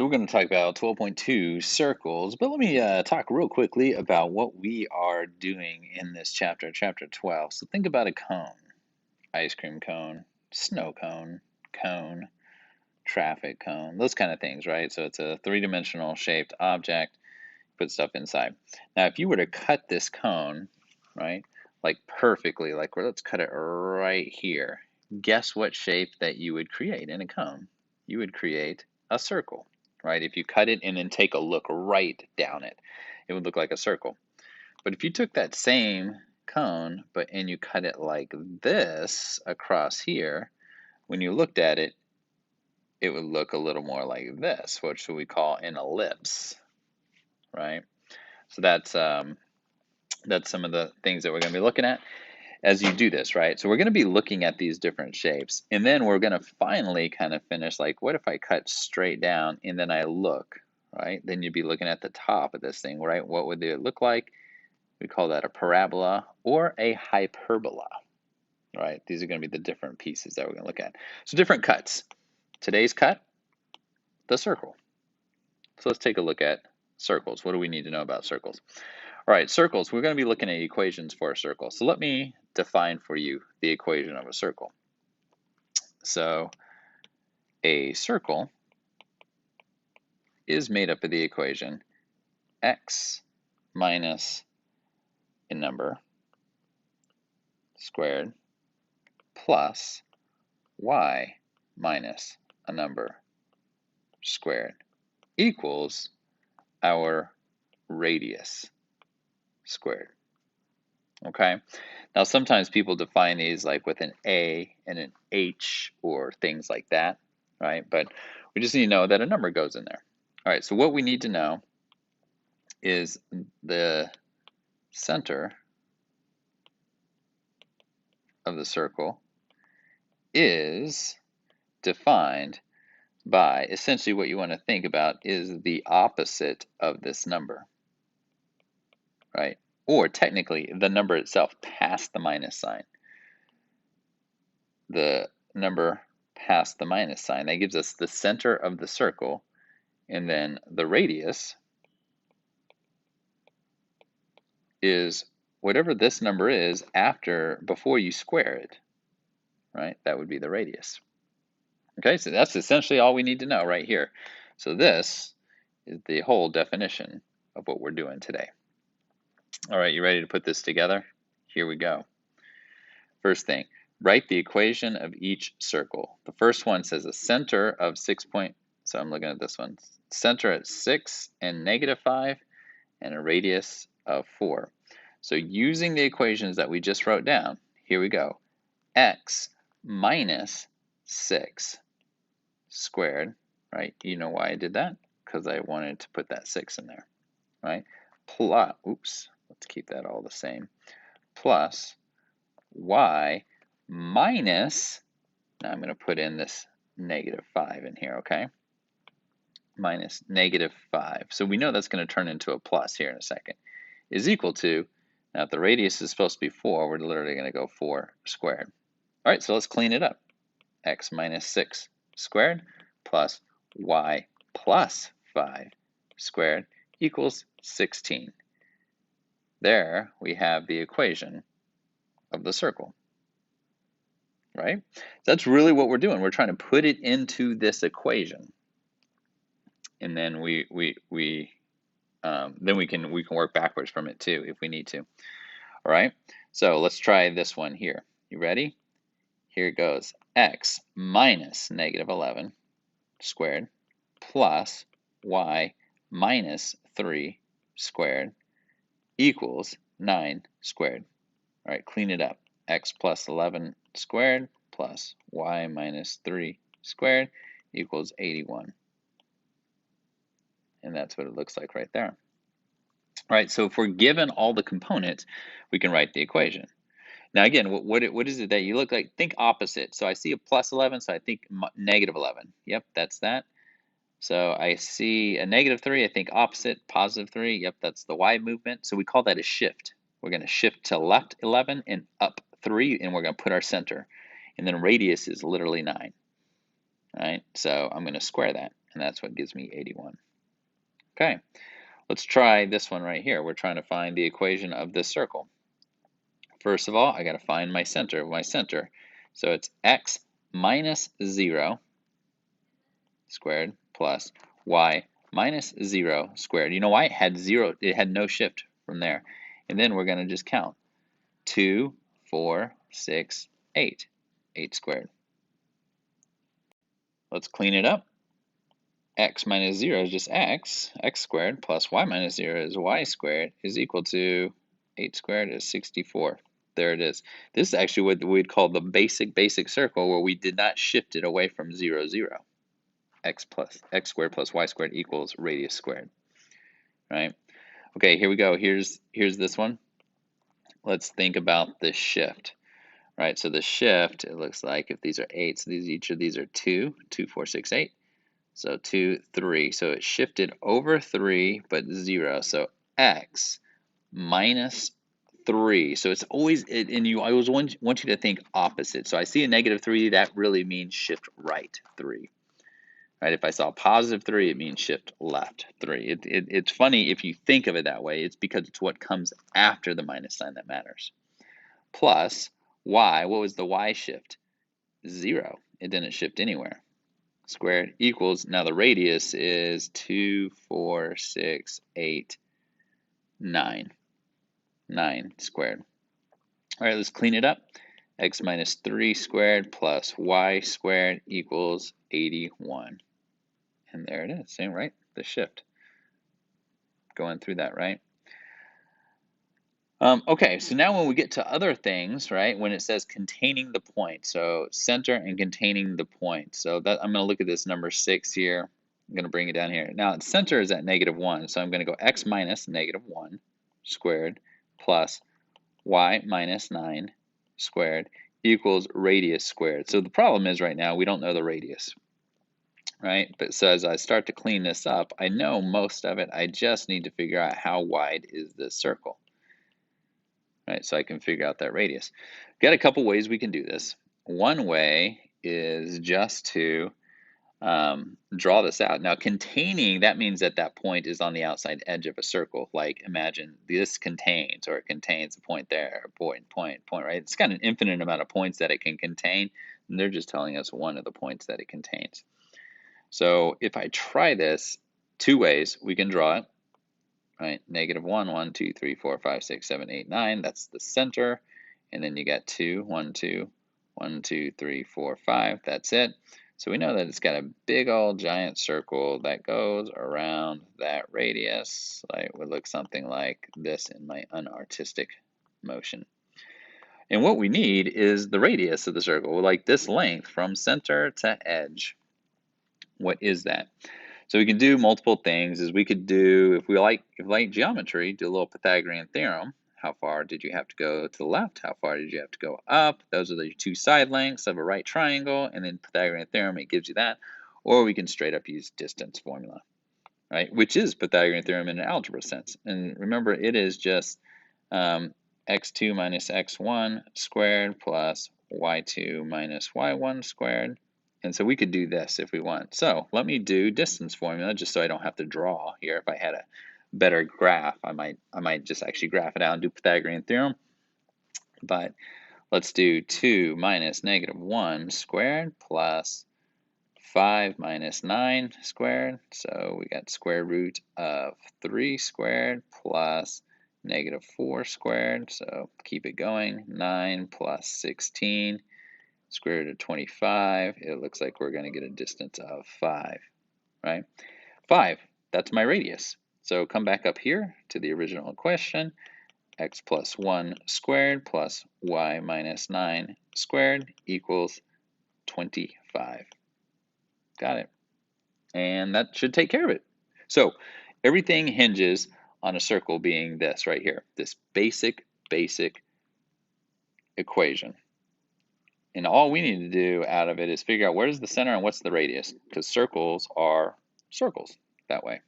So we're going to talk about 12.2 circles, but let me talk real quickly about what we are doing in this chapter, chapter 12. So think about a cone, ice cream cone, snow cone, cone, traffic cone, those kind of things, right? So it's a three-dimensional shaped object, put stuff inside. Now, if you were to cut this cone, right, like perfectly, like let's cut it right here, guess what shape that you would create in a cone? You would create a circle, right? If you cut it and then take a look right down it, it would look like a circle. But if you took that same cone, and you cut it like this across here, when you looked at it, it would look a little more like this, which we call an ellipse, right? So that's some of the things that we're going to be looking at as you do this, right? So we're going to be looking at these different shapes, and then we're going to finally kind of finish, like, what if I cut straight down and then I look, right? Then you'd be looking at the top of this thing, right? What would it look like? We call that a parabola or a hyperbola, right? These are going to be the different pieces that we're going to look at. So different cuts. Today's cut, the circle. So let's take a look at circles. What do we need to know about circles? All right, circles. We're going to be looking at equations for a circle. So let me define for you the equation of a circle. So a circle is made up of the equation x minus a number squared plus y minus a number squared equals our radius squared. Okay, now sometimes people define these like with an A and an H or things like that, right? But we just need to know that a number goes in there. All right, so what we need to know is the center of the circle is defined by, essentially what you want to think about is the opposite of this number, right? Or technically the number itself past the minus sign. The number past the minus sign, that gives us the center of the circle, and then the radius is whatever this number is before you square it, right? That would be the radius. Okay, so that's essentially all we need to know right here. So this is the whole definition of what we're doing today. All right, you ready to put this together? Here we go. First thing, write the equation of each circle. The first one says a center of 6 point, so I'm looking at this one. Center at 6 and -5 and a radius of 4. So using the equations that we just wrote down, here we go. X minus 6 squared, right? You know why I did that? Because I wanted to put that 6 in there, right? Plus, oops, let's keep that all the same. Plus y minus, now I'm going to put in this -5 in here, okay? Minus -5. So we know that's going to turn into a plus here in a second. Is equal to, now if the radius is supposed to be 4, we're literally going to go 4 squared. All right, so let's clean it up. X minus 6 squared plus y plus 5 squared equals 16. There we have the equation of the circle, right? That's really what we're doing. We're trying to put it into this equation, and then we can work backwards from it too if we need to. All right, so let's try this one here. You ready? Here it goes. X minus -11 squared plus y minus 3 squared equals 9 squared. All right, clean it up. X plus 11 squared plus y minus 3 squared equals 81. And that's what it looks like right there. All right, so if we're given all the components, we can write the equation. Now again, what is it that you look like? Think opposite. So I see a plus 11, so I think -11. Yep, that's that. So I see a -3, I think opposite, +3. Yep, that's the y movement. So we call that a shift. We're going to shift to left 11 and up 3, and we're going to put our center. And then radius is literally 9. All right, so I'm going to square that. and that's what gives me 81. Okay, let's try this one right here. We're trying to find the equation of this circle. First of all, I got to find my center. So it's x minus 0 squared plus y minus 0 squared. You know why? It had 0. It had no shift from there. And then we're going to just count. 2, 4, 6, 8. 8 squared. Let's clean it up. X minus 0 is just x squared, plus y minus 0 is y squared, is equal to 8 squared is 64. There it is. This is actually what we'd call the basic circle, where we did not shift it away from 0, 0. X squared plus y squared equals radius squared. Right? Okay, here we go. Here's this one. Let's think about the shift. Right, so the shift, it looks like if these are 8, so each of these are 2, 2, 4, 6, 8. So 2, 3. So it shifted over 3, but 0. So x minus 3. So it's always, and I always want you to think opposite. So I see a negative 3, that really means shift right 3. Right? If I saw a positive 3, it means shift left 3. It's funny if you think of it that way. It's because it's what comes after the minus sign that matters. Plus y, what was the y shift? 0. It didn't shift anywhere. Squared equals, now the radius is 2, 4, 6, 8, 9. 9 squared. All right, let's clean it up. X minus 3 squared plus y squared equals 81. And there it is, same, right? The shift. Going through that, right? Okay, so now when we get to other things, right, when it says containing the point, so center and containing the point. So that I'm going to look at this number 6 here. I'm going to bring it down here. Now, the center is at -1, so I'm going to go x minus -1 squared plus y minus 9 squared equals radius squared. So the problem is right now we don't know the radius, right? But so as I start to clean this up, I know most of it. I just need to figure out how wide is this circle. Right, so I can figure out that radius. Got a couple ways we can do this. One way is just to draw this out. Now, containing, that means that that point is on the outside edge of a circle. Like, imagine this contains, or it contains a point there, point, right? It's got an infinite amount of points that it can contain, and they're just telling us one of the points that it contains. So if I try this, two ways we can draw it. Right, -1, 1, 2, 3, 4, 5, 6, 7, 8, 9. That's the center. And then you got 2, 1, 2, 1, 2, 3, 4, 5. That's it. So we know that it's got a big old giant circle that goes around that radius. Like, would look something like this in my unartistic motion. And what we need is the radius of the circle, like this length from center to edge. What is that? So we can do multiple things. Is we could do, if we like geometry, do a little Pythagorean theorem. How far did you have to go to the left? How far did you have to go up? Those are the two side lengths of a right triangle, and then Pythagorean theorem, it gives you that. Or we can straight up use distance formula, right? Which is Pythagorean theorem in an algebra sense. And remember, it is just x2 minus x1 squared plus y2 minus y1 squared. And so we could do this if we want. So let me do distance formula just so I don't have to draw here. If I had a better graph, I might just actually graph it out and do Pythagorean theorem. But let's do 2 minus -1 squared plus 5 minus 9 squared. So we got square root of 3 squared plus -4 squared. So keep it going. 9 plus 16. Square root of 25, it looks like we're going to get a distance of 5, right? 5, that's my radius. So come back up here to the original question. X plus 1 squared plus y minus 9 squared equals 25. Got it. And that should take care of it. So everything hinges on a circle being this right here, this basic equation. And all we need to do out of it is figure out where's the center and what's the radius, because circles are circles that way.